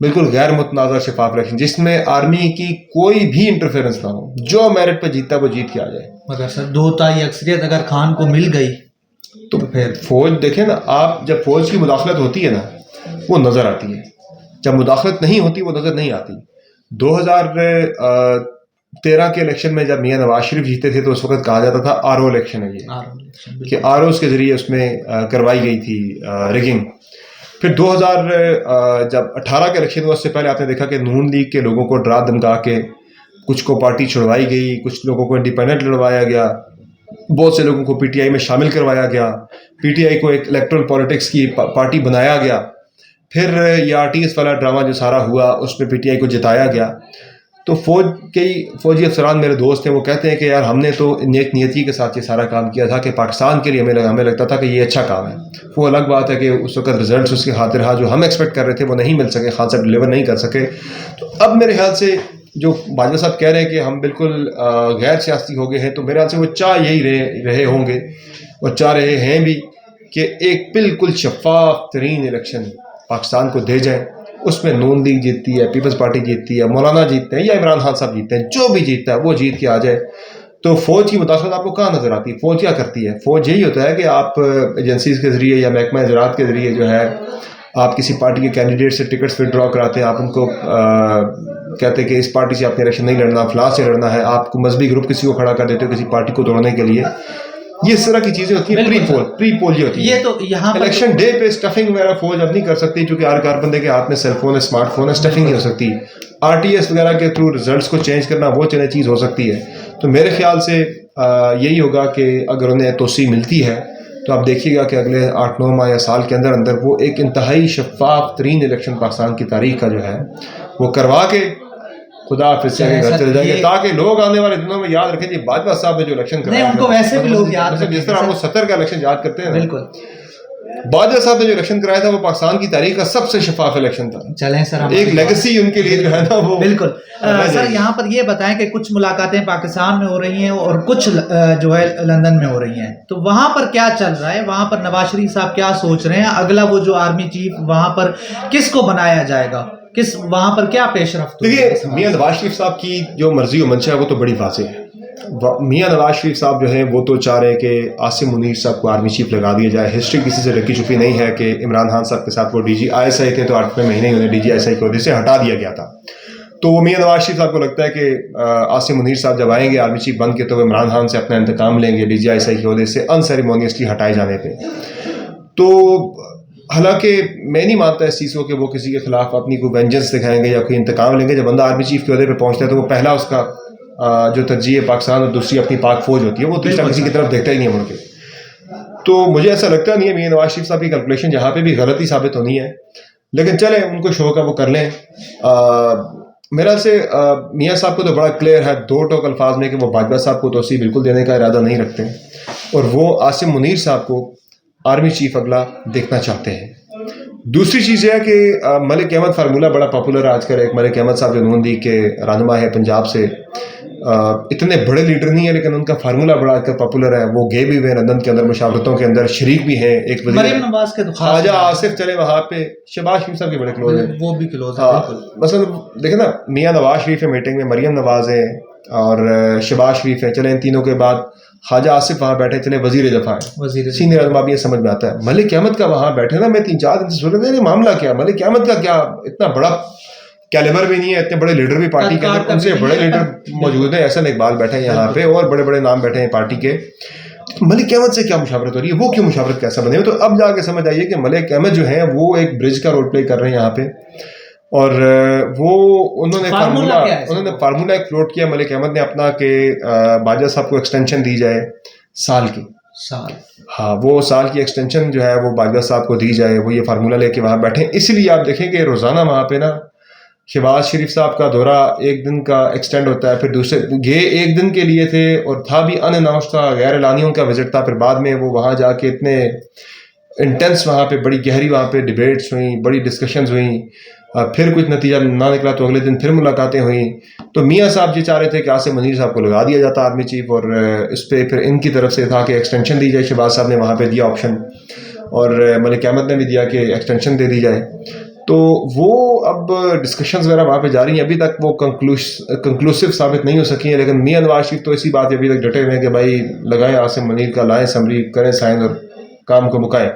بالکل غیر متنازع شفاف الیکشن جس میں آرمی کی کوئی بھی انٹرفیئرنس نہ ہو، جو میرٹ پہ جیتا وہ جیت کے آ جائے. مگر سر 2/3 اکثریت اگر خان کو مل گئی تو پھر فوج دیکھیں نا، آپ جب فوج کی مداخلت ہوتی ہے نا وہ نظر آتی ہے، جب مداخلت نہیں ہوتی وہ نظر نہیں آتی. 2013 کے الیکشن میں جب میاں نواز شریف جیتے تھے تو اس وقت کہا جاتا تھا آر او الیکشن ہے یہ، کہ آر اوز کے ذریعے اس میں کروائی گئی تھی ریگنگ. پھر 2018 کے الیکشن ہوا، اس سے پہلے آپ نے دیکھا کہ نون لیگ کے لوگوں کو ڈرا دھمکا کے کچھ کو پارٹی چھڑوائی گئی، کچھ لوگوں کو انڈیپینڈنٹ لڑوایا گیا، بہت سے لوگوں کو پی ٹی آئی میں شامل کروایا گیا، پی ٹی آئی کو ایک الیکٹرل پالیٹکس کی پارٹی بنایا گیا. پھر یہ آر ٹی ایس والا ڈرامہ جو سارا ہوا اس میں پی ٹی آئی کو جتایا گیا. تو فوجی افسران میرے دوست ہیں، وہ کہتے ہیں کہ یار ہم نے تو نیک نیتی کے ساتھ یہ سارا کام کیا تھا کہ پاکستان کے لیے ہمیں لگتا تھا کہ یہ اچھا کام ہے. وہ الگ بات ہے کہ اس وقت رزلٹس اس کے خاطر رہا، جو ہم ایکسپیکٹ کر رہے تھے وہ نہیں مل سکے، خان صاحب ڈلیور نہیں کر سکے. تو اب میرے خیال سے جو باجوہ صاحب کہہ رہے ہیں کہ ہم بالکل غیر سیاسی ہو گئے ہیں، تو میرے خیال سے وہ چاہ یہی رہے ہوں گے اور چاہ رہے ہیں بھی کہ ایک بالکل شفاف ترین الیکشن پاکستان کو دے جائیں. اس میں نون لیگ جیتتی ہے، پیپلز پارٹی جیتتی ہے، مولانا جیتتے ہیں یا عمران خان صاحب جیتتے ہیں، جو بھی جیتتا ہے وہ جیت کے آ جائے. تو فوج کی مداخلت آپ کو کہاں نظر آتی ہے؟ فوج کیا کرتی ہے؟ فوج یہی ہوتا ہے کہ آپ ایجنسیز کے ذریعے یا محکمہ زراعت کے ذریعے جو ہے آپ کسی پارٹی کے کینڈیڈیٹ سے ٹکٹس وڈرا کراتے ہیں، آپ ان کو کہتے ہیں کہ اس پارٹی سے آپ نے الیکشن نہیں لڑنا، فلاں سے لڑنا ہے، آپ کو مذہبی گروپ کسی کو کھڑا کر دیتے ہو کسی پارٹی کو توڑنے کے لیے. یہ اس طرح کی چیزیں ہوتی ہیں، پری پول یہ ہوتی ہے. یہ تو یہاں الیکشن ڈے پہ اسٹفنگ وغیرہ فوج اب نہیں کر سکتی کیونکہ ہر کاربندے کے ہاتھ میں سیل فون ہے، اسمارٹ فون ہے، اسٹفنگ نہیں ہو سکتی. آر ٹی ایس وغیرہ کے تھرو ریزلٹس کو چینج کرنا وہ چیز ہو سکتی ہے. تو میرے خیال سے یہی ہوگا کہ اگر انہیں توسیع ملتی ہے تو آپ دیکھیے گا کہ اگلے 8-9 ماہ یا سال کے اندر وہ ایک انتہائی شفاف ترین الیکشن پاکستان کی تاریخ کا جو ہے وہ کروا کے خدا حافظ سے گھر چلے جائیں گے، تاکہ لوگ آنے والے دنوں میں یاد رکھیں جی باجوہ صاحب نے جو الیکشن کرایا، ان کو ویسے بھی لوگ یاد رکھیں، جس طرح ہم 70 کا الیکشن یاد کرتے ہیں. بالکل باجوہ صاحب نے جو الیکشن کرایا تھا وہ پاکستان کی تاریخ کا سب سے شفاف الیکشن تھا. چلیں سر ایک لیگسی ان کے لیے جو ہے نا وہ بالکل. سر یہاں پر یہ بتائیں کہ کچھ ملاقاتیں پاکستان میں ہو رہی ہیں اور کچھ جو ہے لندن میں ہو رہی ہیں، تو وہاں پر کیا چل رہا ہے؟ وہاں پر نواز شریف صاحب کیا سوچ رہے ہیں؟ اگلا وہ جو آرمی چیف وہاں پر کس کو بنایا جائے گا؟ وہاں پر کیا پیش رفت؟ دیکھیے میاں نواز شریف صاحب کی جو مرضی و منشا ہے وہ تو بڑی واضح ہے. میاں نواز شریف صاحب جو ہیں وہ تو چاہ رہے ہیں کہ عاصم منیر صاحب کو آرمی چیف لگا دیا جائے. ہسٹری کسی سے رکی چھپی نہیں ہے کہ عمران خان صاحب کے ساتھ وہ D G I S I تھے تو 8ویں مہینے انہیں D G I S I کے عہدے سے ہٹا دیا گیا تھا. تو وہ میاں نواز شریف صاحب کو لگتا ہے کہ عاصم منیر صاحب جب آئیں گے آرمی چیف بن کے تو وہ عمران خان سے اپنا انتقام لیں گے D G I S I کے عہدے سے ان سیریمونیسلی ہٹائے جانے پہ. تو حالانکہ میں نہیں مانتا اس چیز کو کہ وہ کسی کے خلاف اپنی کوئی وینجنس دکھائیں گے یا کوئی انتقام لیں گے. جب بندہ آرمی چیف کے عہدے پہ پہنچتا ہے تو وہ پہلا اس کا جو ترجیح پاکستان اور دوسری اپنی پاک فوج ہوتی ہے، وہ دوسرا کسی کی طرف دیکھتا ہی نہیں ہے مڑ کے. تو مجھے ایسا لگتا نہیں ہے میاں نواز شریف صاحب کی کیلکولیشن جہاں پہ بھی غلطی ثابت ہونی ہے، لیکن چلیں ان کو شوق ہے وہ کر لیں. میرا سے میاں صاحب کو تو بڑا کلیئر ہے 2 ٹوک الفاظ میں کہ وہ باجوہ صاحب کو توسیع بالکل دینے کا ارادہ نہیں رکھتے اور وہ عاصم منیر صاحب کو آرمی چیف اگلا دیکھنا چاہتے ہیں. دوسری چیز یہ ہے کہ ملک احمد فارمولہ بڑا پاپولر ہے آج کل. ایک ملک احمد صاحب جو نون لیگ کے رہنما ہے پنجاب سے، اتنے بڑے لیڈر نہیں ہیں لیکن ان کا فارمولہ بڑا آج کل پاپولر ہے. وہ گئے بھی ہوئے لندن کے اندر مشاورتوں کے اندر شریک بھی ہیں. ایک مریم نواز کے خواجہ آصف چلے وہاں پہ شہباز شریف صاحب کے بڑے کلوز ہیں، وہ بھی کلوز ہیں. مثلا دیکھیں نا میاں نواز شریف ہے میٹنگ میں، مریم نواز ہے اور شہباز شریف ہے، چلیں ان تینوں کے بعد خواجہ آصف وہاں بیٹھے، چلے وزیر دفاع ہے، سینئر آدمی بھی یہ سمجھ میں آتا ہے. ملک احمد کا وہاں بیٹھے نا، میں 3-4 دن سے سن رہا تھا معاملہ کیا ملک احمد کا، کیا اتنا بڑا کیلیبر بھی نہیں ہے، اتنے بڑے لیڈر بھی پارٹی کے اندر ان سے بڑے لیڈر موجود ہیں. احسن اقبال بیٹھے ہیں یہاں پہ اور بڑے بڑے نام بیٹھے ہیں پارٹی کے. ملک احمد سے کیا مشاورت ہو رہی ہے؟ وہ کیوں مشاورت کیسا بنے؟ تو اب جا کے سمجھ آئیے کہ ملک احمد جو ہیں وہ ایک برج کا رول پلے کر رہے ہیں یہاں پہ، اور وہ انہوں نے فارمولہ ایک فلوٹ کیا ملک احمد نے اپنا کہ باجوہ صاحب کو ایکسٹینشن دی جائے سال کی. ہاں وہ سال کی ایکسٹینشن جو ہے وہ باجوہ صاحب کو دی جائے. وہ یہ فارمولہ لے کے وہاں بیٹھے. اس لیے آپ دیکھیں کہ روزانہ وہاں پہ نا شہباز شریف صاحب کا دورہ 1 دن کا ایکسٹینڈ ہوتا ہے، پھر دوسرے گئے 1 دن کے لیے تھے اور تھا بھی ان اناؤنس تھا، غیر اعلانیہ ان کا وزٹ تھا. پھر بعد میں وہ وہاں جا کے اتنے انٹینس وہاں پہ بڑی گہری وہاں پہ ڈبیٹس ہوئیں، بڑی ڈسکشنز ہوئیں. پھر کچھ نتیجہ نہ نکلا تو اگلے دن پھر ملاقاتیں ہوئیں. تو میاں صاحب یہ چاہ رہے تھے کہ عاصم منیر صاحب کو لگا دیا جاتا آرمی چیف، اور اس پہ پھر ان کی طرف سے تھا کہ ایکسٹینشن دی جائے. شہباز صاحب نے وہاں پہ دیا آپشن اور ملک احمد نے بھی دیا کہ ایکسٹینشن دے دی جائے. تو وہ اب ڈسکشنز وغیرہ وہاں پہ جاری ہیں. ابھی تک وہ کنکلوسیو ثابت نہیں ہو سکی ہیں, لیکن میاں نواز شریف تو اسی بات پہ ابھی تک ڈٹے ہوئے ہیں کہ بھائی لگائیں عاصم منیر کا, لائیں اسمبلی, کریں سائن اور کام کو مکائیں.